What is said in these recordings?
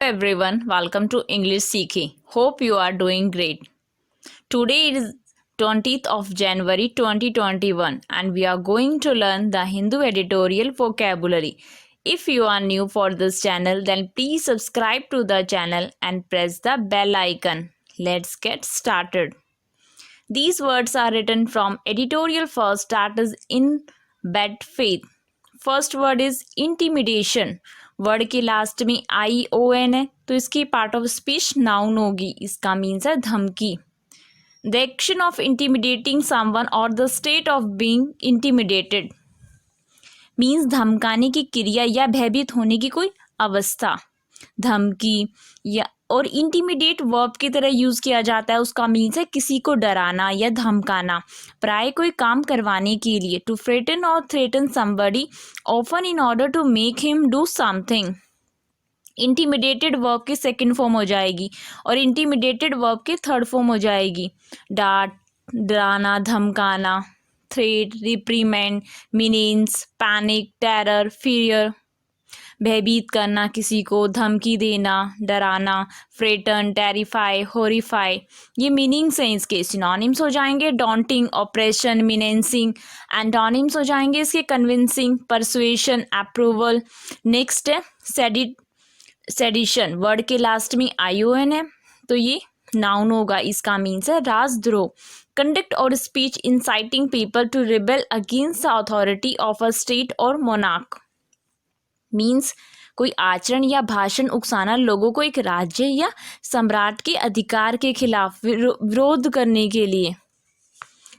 everyone, welcome to English Seeking. Hope you are doing great. Today is 20th of January 2021 and we are going to learn the Hindu editorial vocabulary. If you are new for this channel, then please subscribe to the channel and press the bell icon. Let's get started. These words are written from editorial first, that is in bad faith. First word is intimidation. Word के last में ION है तो इसकी part of speech noun होगी. इसका means है धमकी. The action of intimidating someone or the state of being intimidated means धमकाने की क्रिया या भयभीत होने की कोई अवस्था. धमकी या और इंटिमिडेट वर्ब की तरह यूज़ किया जाता है. उसका मीन्स है किसी को डराना या धमकाना, प्राय कोई काम करवाने के लिए. To threaten or threaten somebody often in order to make him do something. Intimidated verb की सेकंड फॉर्म हो जाएगी और इंटिमिडेटेड वर्ब की थर्ड फॉर्म हो जाएगी. डांट, डराना, धमकाना. Threat, reprimand, meanings panic, terror, fear भयभीत करना किसी को, धमकी देना, डराना. फ्रेटन, टेरिफाई, हॉरिफाई ये मीनिंग्स हैं इसके. सिनोनिम्स हो जाएंगे डॉन्टिंग, ऑप्रेशन, मिनेंसिंग. एंटोनिम्स हो जाएंगे इसके कन्विंसिंग, परसुएशन, अप्रूवल. नेक्स्ट है सेडिशन. वर्ड के लास्ट में ION है तो ये नाउन होगा. इसका मीन्स है राजद्रोह. कंडक्ट और speech inciting people to rebel against the authority of a state और मोनार्क मीन्स कोई आचरण या भाषण उकसाना लोगों को एक राज्य या सम्राट के अधिकार के खिलाफ विरोध करने के लिए.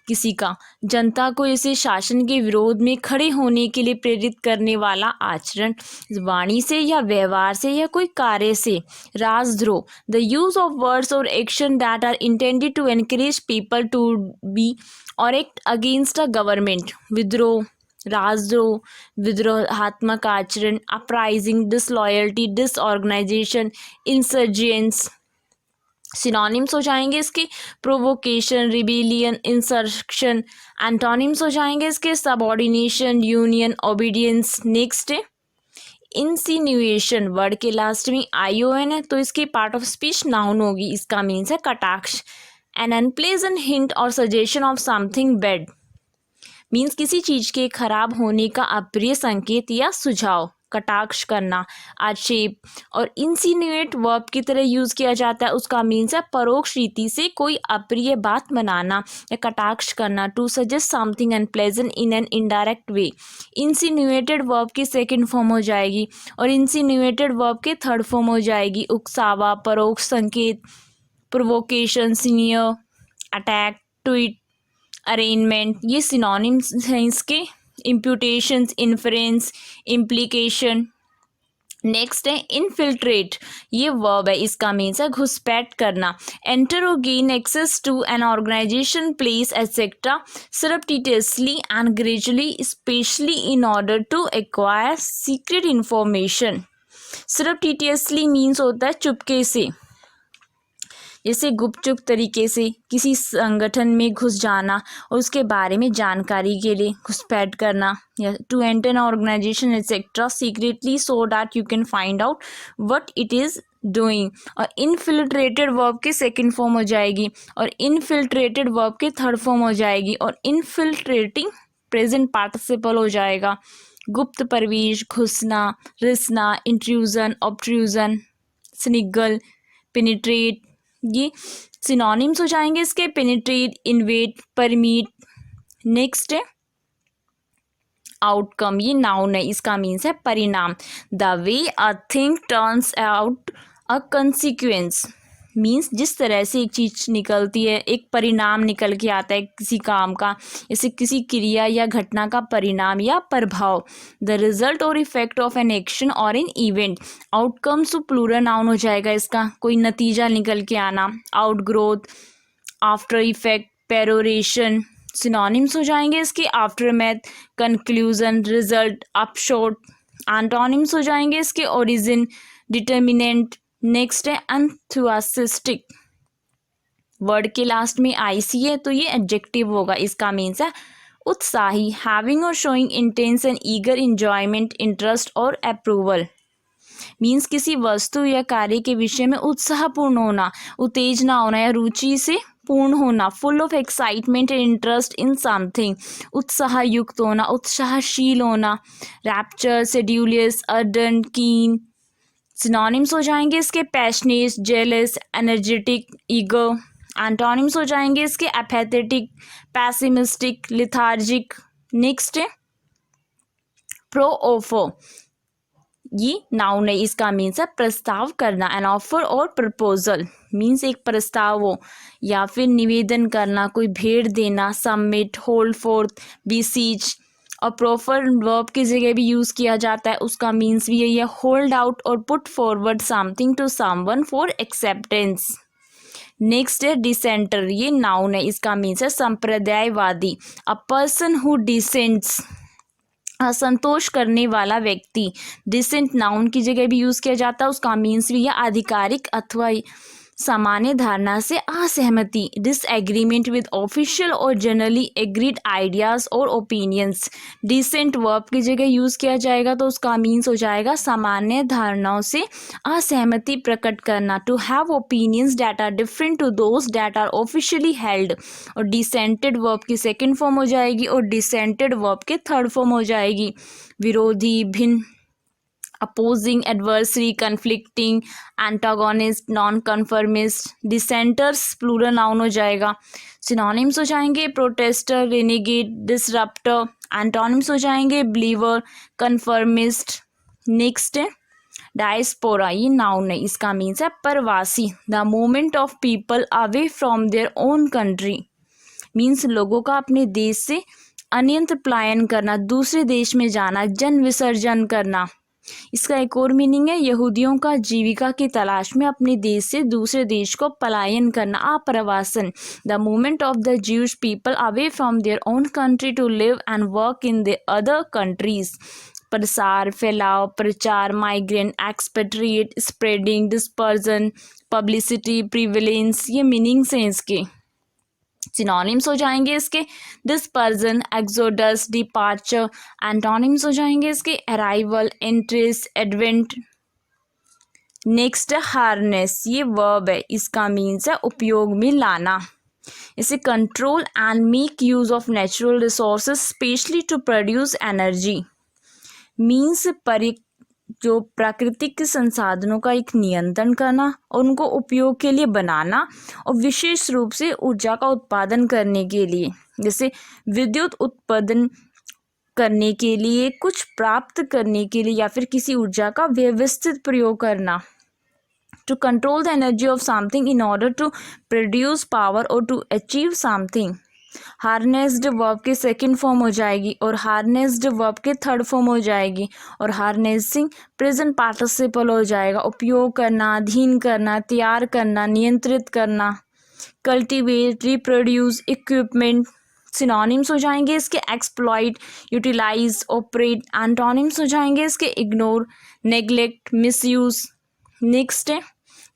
किसी का जनता को इसे शासन के विरोध में खड़े होने के लिए प्रेरित करने वाला आचरण, वाणी से या व्यवहार से या कोई कार्य से. राजद्रोह. द यूज ऑफ वर्ड्स और action that are intended to encourage people to be और एक्ट अगेंस्ट अ गवर्नमेंट. विद्रोह, राजद्रोह, विद्रोहात्मक आचरण. Uprising, disloyalty, disorganization, insurgence. Synonyms हो जाएंगे इसके प्रोवोकेशन, रिबेलियन, इंसर्शन. एंटोनिम्स हो जाएंगे इसके सबऑर्डिनेशन, यूनियन, ओबीडियंस. नेक्स्ट है इंसिन्यूएशन. वर्ड के लास्ट में ION है तो इसकी पार्ट ऑफ स्पीच नाउन होगी. इसका मीन्स है कटाक्ष. एन अनप्लेजेंट हिंट और suggestion of something bad means किसी चीज़ के खराब होने का अप्रिय संकेत या सुझाव. कटाक्ष करना, आक्षेप. और इंसिनुएट वर्ब की तरह यूज़ किया जाता है. उसका मीन्स है परोक्ष रीति से कोई अप्रिय बात बनाना या कटाक्ष करना. To suggest something unpleasant in an indirect way. Insinuated verb की सेकंड फॉर्म हो जाएगी और इंसिनुएटेड वर्ब की थर्ड फॉर्म हो जाएगी उकसावा, परोक्ष संकेत, provocation, senior, attack, tweet, arrangement. ये सिनोनिम्स हैं इसके. Imputations, inference, implication. नेक्स्ट है इनफिल्ट्रेट. ये वर्ब है. इसका मीन्स है घुसपैठ करना. Enter or gain access to an organisation, place etcetera surreptitiously and gradually, specially in order to acquire secret information. Surreptitiously means होता है चुपके से, जैसे गुपचुप तरीके से किसी संगठन में घुस जाना और उसके बारे में जानकारी के लिए घुसपैठ करना. या to enter an organisation etcetera secretly so that you can find out what it is doing. और इनफिल्ट्रेटेड वर्ब की सेकंड फॉर्म हो जाएगी और इनफिल्ट्रेटेड वर्ब की थर्ड फॉर्म हो जाएगी और इनफिल्ट्रेटिंग प्रेजेंट पार्टिसिपल हो जाएगा. गुप्त प्रवेश, घुसना, रिसना, इंट्रूजन, ऑब्ट्रूजन, स्निगल, पेनिट्रेट. ये सिनोनिम्स हो जाएंगे इसके. Penetrate, InvIT, permit. नेक्स्ट है आउटकम. ये नाउन है. इसका मीन्स है परिणाम. The way a thing turns out a consequence means जिस तरह से एक चीज़ निकलती है, एक परिणाम निकल के आता है किसी काम का, जैसे किसी क्रिया या घटना का परिणाम या प्रभाव. The result or effect of an action or an event. Outcomes तो प्लूरल नाउन हो जाएगा इसका. कोई नतीजा निकल के आना. Outgrowth, after effect, peroration. Synonyms हो जाएंगे इसके aftermath, conclusion, result, upshot. Antonyms हो जाएंगे इसके ओरिजिन, डिटर्मिनेंट. नेक्स्ट है एंथुसियास्टिक. वर्ड के लास्ट में IC है तो ये एडजेक्टिव होगा. इसका मीन्स है उत्साही, हैविंग और showing intense and eager enjoyment, interest और अप्रूवल. मीन्स किसी वस्तु या कार्य के विषय में उत्साहपूर्ण होना, उत्तेजना होना या रुचि से पूर्ण होना, full of excitement and interest in something, उत्साह युक्त होना, उत्साहशील होना, रैप्चर, सेड्यूलियस, अर्डेंट, कीन। सिनोनिम्स हो जाएंगे इसके passionate, jealous, energetic, eager. Antonyms हो जाएंगे इसके एपैथेटिक, पैसिमिस्टिक, लिथार्जिक। नेक्स्ट है प्रो-ऑफर, ये नाउन है, इसका मीन्स है प्रस्ताव करना। एन ऑफर और प्रपोजल मीन्स एक प्रस्ताव हो या फिर निवेदन करना, कोई भेंट देना। Submit, hold forth, beseech. और प्रोफर वर्ब की जगह भी यूज़ किया जाता है, उसका मीन्स भी यही है, होल्ड आउट और put forward something to someone for acceptance. Next है डिसेंटर, ये नाउन है, इसका मीन्स है संप्रदायवादी। अ पर्सन हु डिसेंट्स, असंतोष करने वाला व्यक्ति। डिसेंट नाउन की जगह भी यूज़ किया जाता है, उसका मीन्स भी है आधिकारिक अथवा सामान्य धारणा से असहमति। डिसएग्रीमेंट विद ऑफिशियल और जनरली एग्रीड आइडियाज और ओपिनियंस। डिसेंट वर्ब की जगह यूज़ किया जाएगा तो उसका मीन्स हो जाएगा सामान्य धारणाओं से असहमति प्रकट करना। To have opinions that are different to those that are officially held. और डिसेंटेड वर्ब की सेकेंड फॉर्म हो जाएगी और डिसेंटेड वर्ब के थर्ड फॉर्म हो जाएगी विरोधी, भिन्न, opposing, adversary, conflicting, antagonist, non conformist. Dissenters plural noun हो जाएगा। सिनोनिम्स हो जाएंगे प्रोटेस्टर, रेनेगेट, डिसरप्टर। एंटोनिम्स हो जाएंगे बिलीवर, कन्फर्मिस्ट। नेक्स्ट है डायस्पोरा, ये नाउन है, इसका मीन्स है प्रवासी। The movement of people away from their own country, means लोगों का अपने देश से अन्यत्र पलायन करना, दूसरे देश में जाना, जन विसर्जन करना। इसका एक और मीनिंग है यहूदियों का जीविका की तलाश में अपने देश से दूसरे देश को पलायन करना, आप्रवासन। The movement of the Jewish people away from their own country to live and work in the other countries. प्रसार, फैलाव, प्रचार, migrant, expatriate, spreading, dispersion, publicity, prevalence, ये मीनिंग्स हैं इसके। सिनोनिम्स हो जाएंगे इसके डिस्पर्जन, एक्सोडस, डिपार्चर। एंटोनिम्स हो जाएंगे इसके अराइवल, एंट्रेस, एडवेंट। नेक्स्ट है हार्नेस, ये वर्ब है, इसका मीन्स है उपयोग में लाना। इसे control and make use of natural resources specially to produce energy, means जो प्राकृतिक संसाधनों का एक नियंत्रण करना और उनको उपयोग के लिए बनाना और विशेष रूप से ऊर्जा का उत्पादन करने के लिए, जैसे विद्युत उत्पादन करने के लिए, कुछ प्राप्त करने के लिए या फिर किसी ऊर्जा का व्यवस्थित प्रयोग करना। To control the energy of something in order to produce power or to achieve something. Harnessed verb की सेकंड फॉर्म हो जाएगी और हार्नेस्ड वर्ब के थर्ड फॉर्म हो जाएगी और हार्नेसिंग प्रेजेंट पार्टिसिपल हो जाएगा। उपयोग करना, अधीन करना, तैयार करना, नियंत्रित करना। Cultivate, reproduce, equipment. सिनोनिम्स हो जाएंगे इसके एक्सप्लॉइट, यूटिलाइज, ऑपरेट। एंटोनिम्स हो जाएंगे इसके इग्नोर, नेग्लेक्ट, मिसयूज। नेक्स्ट है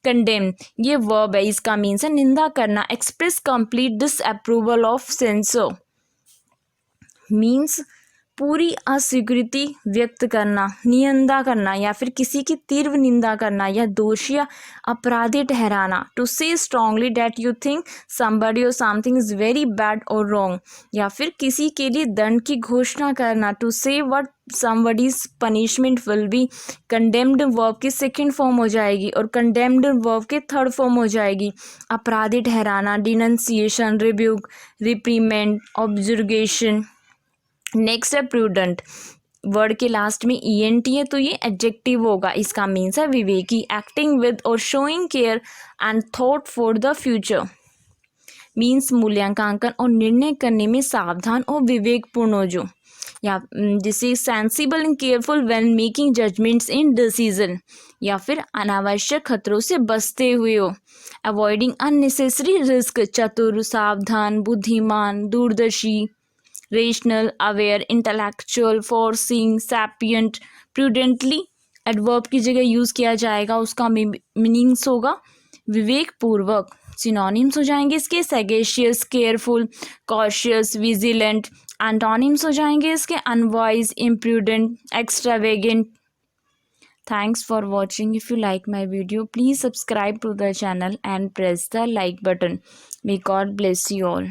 कंडेम, ये वर्ब है, इसका मीन्स है निंदा करना। Express complete disapproval of sensor, means पूरी अस्वीकृति व्यक्त करना, निंदा करना या फिर किसी की तीव्र निंदा करना या दोषी या अपराधी ठहराना। टू से strongly that you think somebody और समथिंग इज वेरी बैड और रॉन्ग, या फिर किसी के लिए दंड की घोषणा करना। टू से what somebody's punishment will be। Condemned verb की सेकंड फॉर्म हो जाएगी और कंडेम्ड वर्ब के थर्ड फॉर्म हो जाएगी अपराधी ठहराना, डिनंसिएशन, रिब्यूक, रिप्रीमेंड, ऑब्जुर्गेशन। नेक्स्ट है प्रूडेंट, वर्ड के लास्ट में ENT है तो ये एडजेक्टिव होगा, इसका मीन्स है विवेकी। एक्टिंग विद और showing care and thought for the future, means मूल्यांकन और निर्णय करने में सावधान और विवेकपूर्ण हो जो, या जिसे sensible and careful when making judgements in decision, या फिर अनावश्यक खतरों से बचते हुए हो। अवॉइडिंग अननेसेसरी रिस्क, चतुर, सावधान, बुद्धिमान, दूरदर्शी। Rational, aware, intellectual, foreseeing, sapient. Prudently adverb की जगह यूज किया जाएगा, उसका मीनिंग्स होगा विवेकपूर्वक। सिनोनिम्स हो जाएंगे इसके सैगेशियस, केयरफुल, कॉशियस, विजिलेंट। एंटोनिम्स हो जाएंगे इसके unwise, imprudent, extravagant. Thanks for watching. If you like my video, please subscribe to the channel and press the like button. May God bless you all.